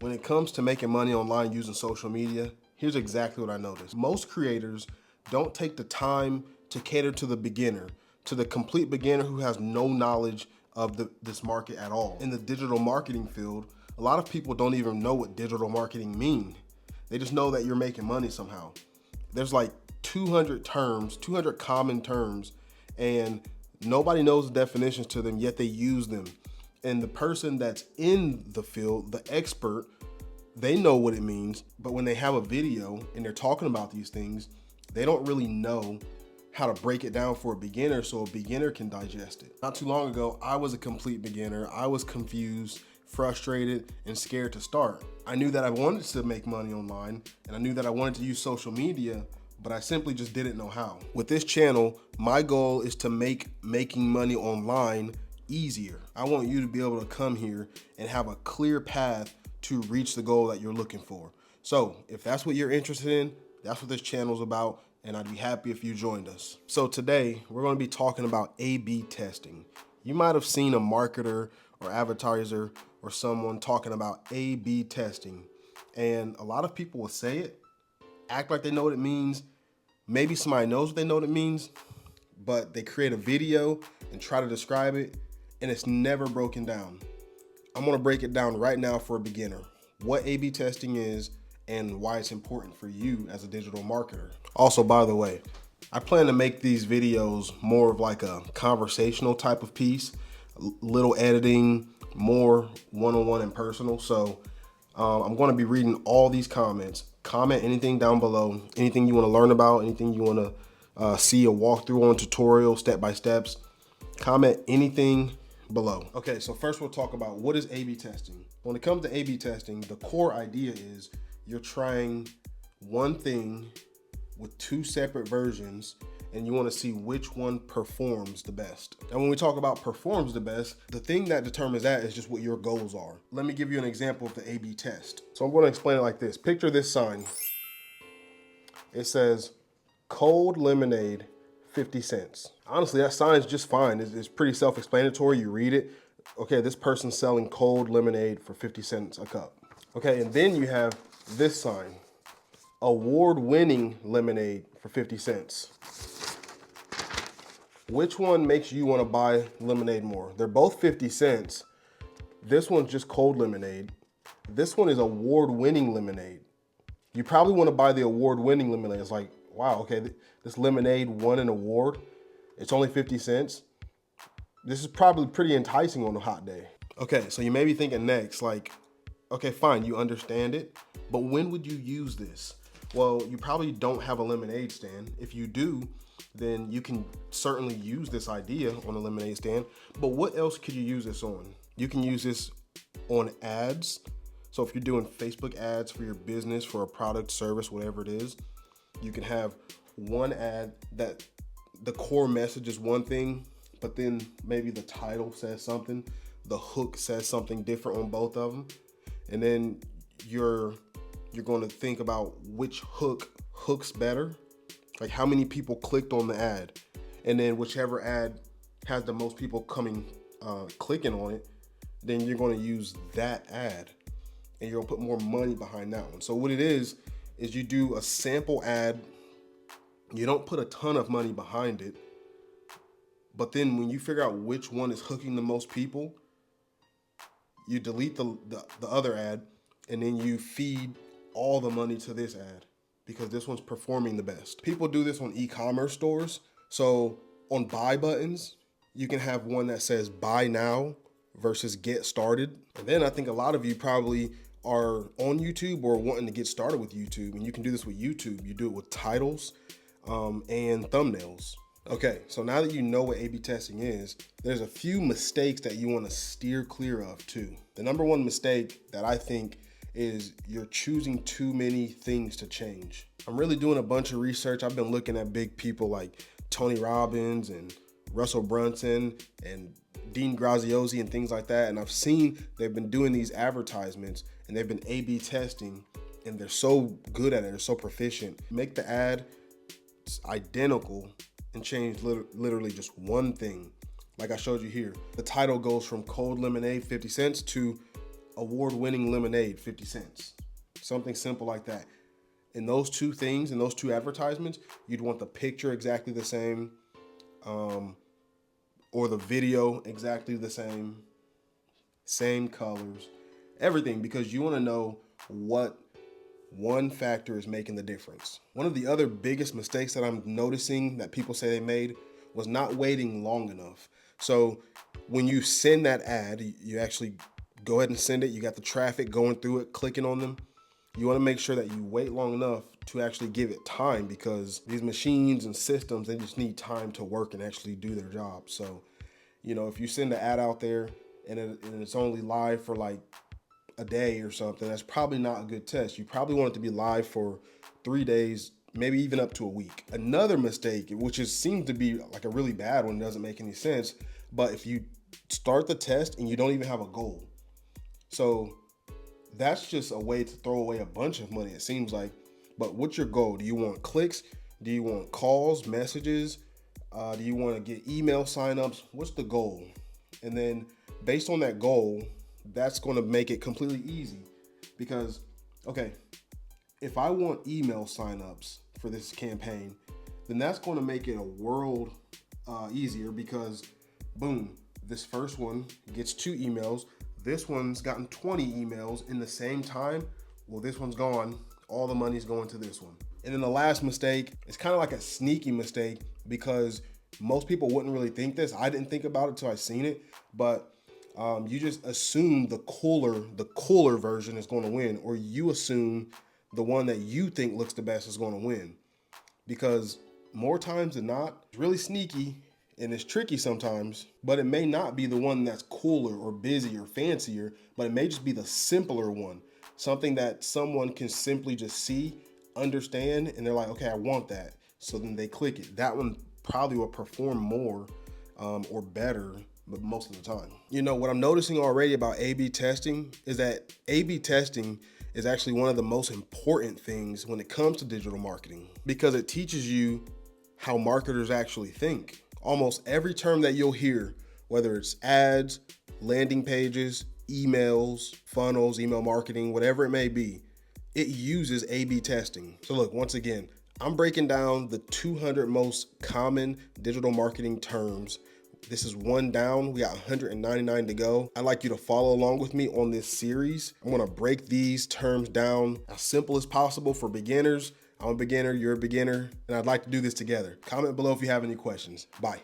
When it comes to making money online using social media, here's exactly what I noticed. Most creators don't take the time to cater to the beginner, to the complete beginner who has no knowledge of this market at all. In the digital marketing field, a lot of people don't even know what digital marketing means. They just know that you're making money somehow. There's like 200 terms, 200 common terms, and nobody knows the definitions to them, yet they use them. And the person that's in the field, the expert, they know what it means, but when they have a video and they're talking about these things, they don't really know how to break it down for a beginner so a beginner can digest it. Not too long ago, I was a complete beginner. I was confused, frustrated, and scared to start. I knew that I wanted to make money online, and I knew that I wanted to use social media, but I simply just didn't know how. With this channel, my goal is to make making money online easier. I want you to be able to come here and have a clear path to reach the goal that you're looking for. So if that's what you're interested in, that's what this channel is about, and I'd be happy if you joined us. So today, we're gonna be talking about A/B testing. You might have seen a marketer or advertiser or someone talking about A/B testing, and a lot of people will say it, act like they know what it means. Maybe somebody knows what they know what it means, but they create a video and try to describe it, and it's never broken down. I'm gonna break it down right now for a beginner, what A/B testing is and why it's important for you as a digital marketer. Also, by the way, I plan to make these videos more of like a conversational type of piece, little editing, more one-on-one and personal. So I'm gonna be reading all these comments. Comment anything down below, anything you wanna learn about, anything you wanna see a walkthrough on, tutorial, step-by-steps. Comment anything below. Okay, so first we'll talk about what is A/B testing. When it comes to A/B testing, the core idea is you're trying one thing with two separate versions and you want to see which one performs the best. And when we talk about performs the best, the thing that determines that is just what your goals are. Let me give you an example of the A/B test. So I'm going to explain it like this. Picture this sign. It says cold lemonade, 50 cents. Honestly, that sign is just fine. It's pretty self-explanatory. You read it. Okay, this person's selling cold lemonade for 50 cents a cup. Okay, and then you have this sign, award-winning lemonade for 50 cents. Which one makes you want to buy lemonade more? They're both 50 cents. This one's just cold lemonade. This one is award-winning lemonade. You probably want to buy the award-winning lemonade. It's like, wow, okay, this lemonade won an award. It's only 50 cents. This is probably pretty enticing on a hot day. Okay, so you may be thinking next, like, okay, fine, you understand it, but when would you use this? Well, you probably don't have a lemonade stand. If you do, then you can certainly use this idea on a lemonade stand, but what else could you use this on? You can use this on ads. So if you're doing Facebook ads for your business, for a product, service, whatever it is, you can have one ad that the core message is one thing, but then maybe the title says something, the hook says something different on both of them. And then you're going to think about which hook hooks better, like how many people clicked on the ad. And then whichever ad has the most people clicking on it, then you're going to use that ad and you're gonna put more money behind that one. So what it is you do a sample ad. You don't put a ton of money behind it, but then when you figure out which one is hooking the most people, you delete the other ad, and then you feed all the money to this ad because this one's performing the best. People do this on e-commerce stores. So on buy buttons, you can have one that says buy now versus get started. And then I think a lot of you probably are on YouTube or wanting to get started with YouTube, and you can do this with YouTube. You do it with titles and thumbnails. Okay, so now that you know what A/B testing is, there's a few mistakes that you want to steer clear of too. The number one mistake that I think is you're choosing too many things to change. I'm really doing a bunch of research. I've been looking at big people like Tony Robbins and Russell Brunson and Dean Graziosi and things like that. And I've seen they've been doing these advertisements and they've been A/B testing, and they're so good at it, they're so proficient. Make the ad identical and change literally just one thing. Like I showed you here, the title goes from cold lemonade 50 cents to award-winning lemonade, 50 cents. Something simple like that. In those two things, in those two advertisements, you'd want the picture exactly the same, or the video exactly the same colors, everything, because you want to know what one factor is making the difference. One of the other biggest mistakes that I'm noticing that people say they made was not waiting long enough. So when you send that ad, you actually go ahead and send it. You got the traffic going through it, clicking on them. You want to make sure that you wait long enough to actually give it time, because these machines and systems, they just need time to work and actually do their job. So, if you send an ad out there and it's only live for like a day or something, that's probably not a good test. You probably want it to be live for 3 days, maybe even up to a week. Another mistake, which seems to be like a really bad one, doesn't make any sense, but if you start the test and you don't even have a goal. So that's just a way to throw away a bunch of money, it seems like. But what's your goal? Do you want clicks? Do you want calls, messages? Do you want to get email signups? What's the goal? And then based on that goal, that's going to make it completely easy. Because, okay, if I want email signups for this campaign, then that's going to make it a world easier, because boom, this first one gets 2 emails. This one's gotten 20 emails in the same time. Well, this one's gone. All the money's going to this one. And then the last mistake, it's kind of like a sneaky mistake, because most people wouldn't really think this. I didn't think about it till I seen it, but you just assume the cooler version is going to win, or you assume the one that you think looks the best is going to win. Because more times than not, it's really sneaky and it's tricky sometimes, but it may not be the one that's cooler or busy or fancier, but it may just be the simpler one. Something that someone can simply just see, understand, and they're like, okay, I want that. So then they click it. That one probably will perform more or better, but most of the time. What I'm noticing already about A/B testing is that A/B testing is actually one of the most important things when it comes to digital marketing, because it teaches you how marketers actually think. Almost every term that you'll hear, whether it's ads, landing pages, emails, funnels, email marketing, whatever it may be, it uses A/B testing. So look, once again, I'm breaking down the 200 most common digital marketing terms. This is one down. We got 199 to go. I'd like you to follow along with me on this series. I'm gonna break these terms down as simple as possible for beginners. I'm a beginner, you're a beginner, and I'd like to do this together. Comment below if you have any questions. Bye.